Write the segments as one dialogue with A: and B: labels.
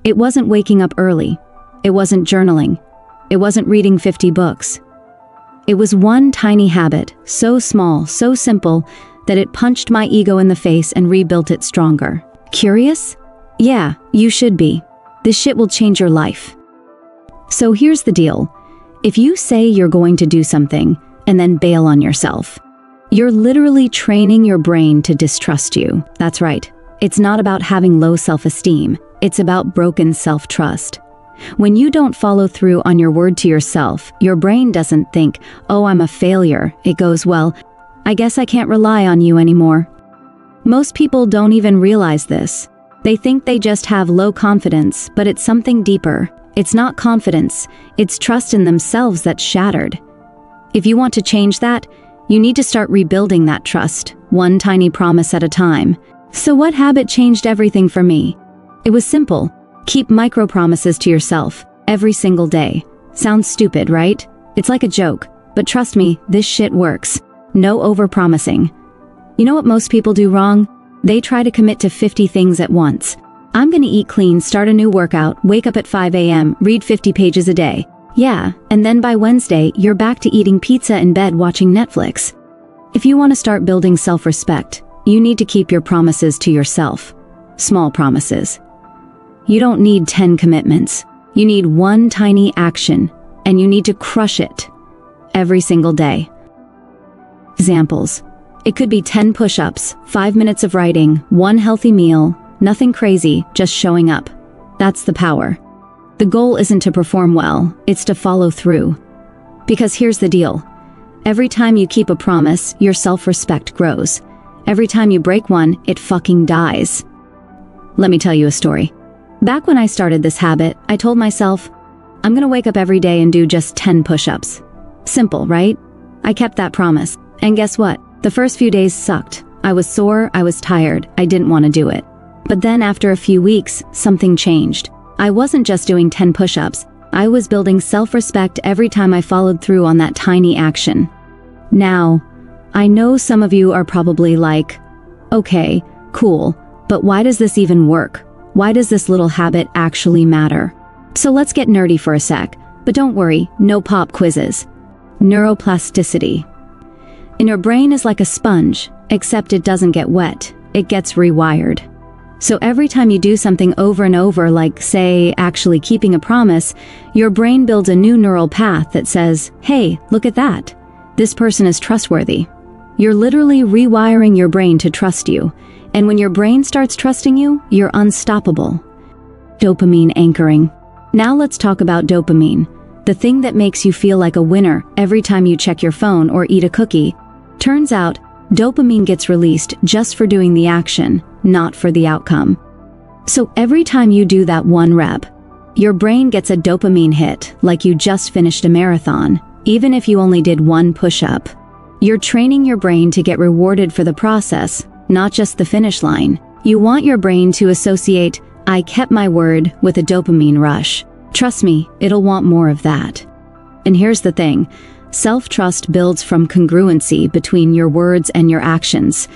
A: It wasn't waking up early. It wasn't journaling. It wasn't reading 50 books. It was one tiny habit, so small, so simple, that it punched my ego in the face and rebuilt it stronger. Curious? Yeah, you should be. This shit will change your life. So here's the deal. If you say you're going to do something and then bail on yourself, you're literally training your brain to distrust you. That's right. It's not about having low self-esteem. It's about broken self-trust. When you don't follow through on your word to yourself, your brain doesn't think, oh, I'm a failure. It goes, well, I guess I can't rely on you anymore. Most people don't even realize this. They think they just have low confidence, but it's something deeper. It's not confidence, it's trust in themselves that's shattered. If you want to change that, you need to start rebuilding that trust, one tiny promise at a time. So what habit changed everything for me? It was simple. Keep micro promises to yourself, every single day. Sounds stupid, right? It's like a joke, but trust me, this shit works. No over-promising. You know what most people do wrong? They try to commit to 50 things at once. I'm gonna eat clean, start a new workout, wake up at 5 a.m., read 50 pages a day. Yeah, and then by Wednesday, you're back to eating pizza in bed watching Netflix. If you want to start building self-respect, you need to keep your promises to yourself. Small promises. You don't need 10 commitments. You need one tiny action, and you need to crush it every single day. Examples. It could be 10 push-ups, 5 minutes of writing, 1 healthy meal, nothing crazy, just showing up. That's the power. The goal isn't to perform well, it's to follow through. Because here's the deal. Every time you keep a promise, your self-respect grows. Every time you break one, it fucking dies. Let me tell you a story. Back when I started this habit, I told myself, I'm gonna wake up every day and do just 10 push-ups. Simple, right? I kept that promise. And guess what? The first few days sucked. I was sore, I was tired, I didn't want to do it. But then after a few weeks, something changed. I wasn't just doing 10 push-ups, I was building self-respect every time I followed through on that tiny action. Now, I know some of you are probably like, okay, cool, but why does this even work? Why does this little habit actually matter? So let's get nerdy for a sec, but don't worry, no pop quizzes. Neuroplasticity. And your brain is like a sponge, except it doesn't get wet, it gets rewired. So every time you do something over and over, like, say, actually keeping a promise, your brain builds a new neural path that says, hey, look at that. This person is trustworthy. You're literally rewiring your brain to trust you. And when your brain starts trusting you, you're unstoppable. Dopamine anchoring. Now let's talk about dopamine, the thing that makes you feel like a winner every time you check your phone or eat a cookie. Turns out, dopamine gets released just for doing the action, not for the outcome. So every time you do that one rep, your brain gets a dopamine hit, like you just finished a marathon, even if you only did 1 push-up. You're training your brain to get rewarded for the process, not just the finish line. You want your brain to associate, I kept my word, with a dopamine rush. Trust me, it'll want more of that. And here's the thing. Self-trust builds from congruency between your words and your actions.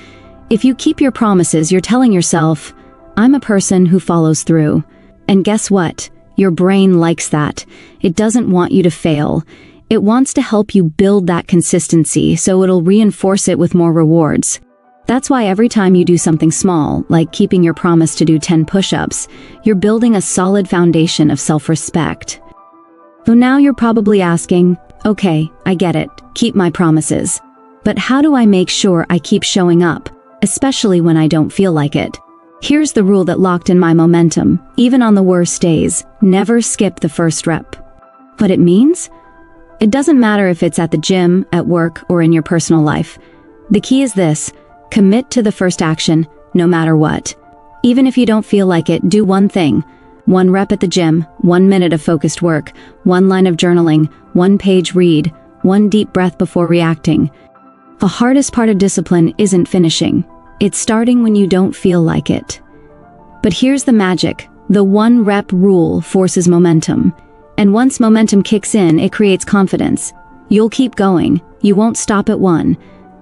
A: If you keep your promises, you're telling yourself, I'm a person who follows through. And guess what? Your brain likes that. It doesn't want you to fail. It wants to help you build that consistency, so it'll reinforce it with more rewards. That's why every time you do something small, like keeping your promise to do 10 push-ups, you're building a solid foundation of self-respect. So now you're probably asking, okay, I get it, keep my promises. But how do I make sure I keep showing up, especially when I don't feel like it? Here's the rule that locked in my momentum, even on the worst days: never skip the first rep. What it means? It doesn't matter if it's at the gym, at work, or in your personal life. The key is this: commit to the first action, no matter what. Even if you don't feel like it, do one thing. 1 rep at the gym, 1 minute of focused work, 1 line of journaling, 1 page read, 1 deep breath before reacting. The hardest part of discipline isn't finishing. It's starting when you don't feel like it. But here's the magic. The 1 rep rule forces momentum. And once momentum kicks in, it creates confidence. You'll keep going. You won't stop at 1.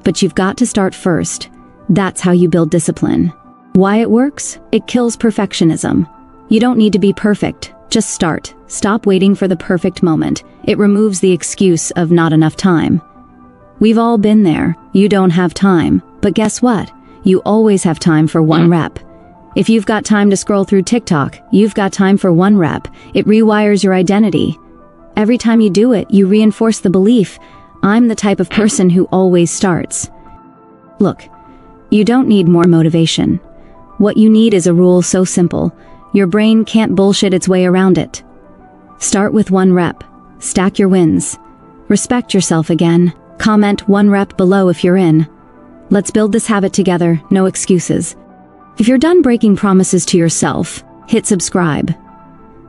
A: But you've got to start first. That's how you build discipline. Why it works? It kills perfectionism. You don't need to be perfect. Just start. Stop waiting for the perfect moment. It removes the excuse of not enough time. We've all been there. You don't have time. But guess what? You always have time for one rep. If you've got time to scroll through TikTok, you've got time for one rep. It rewires your identity. Every time you do it, you reinforce the belief, I'm the type of person who always starts. Look, you don't need more motivation. What you need is a rule so simple, your brain can't bullshit its way around it. Start with one rep. Stack your wins. Respect yourself again. Comment one rep below if you're in. Let's build this habit together, no excuses. If you're done breaking promises to yourself, hit subscribe.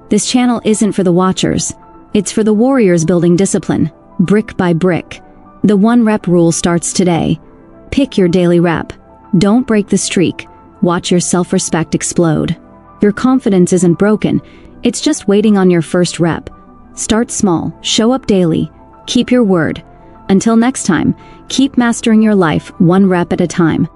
A: This channel isn't for the watchers. It's for the warriors building discipline, brick by brick. The one rep rule starts today. Pick your daily rep. Don't break the streak. Watch your self-respect explode. Your confidence isn't broken. It's just waiting on your first rep. Start small, show up daily, keep your word. Until next time, keep mastering your life one rep at a time.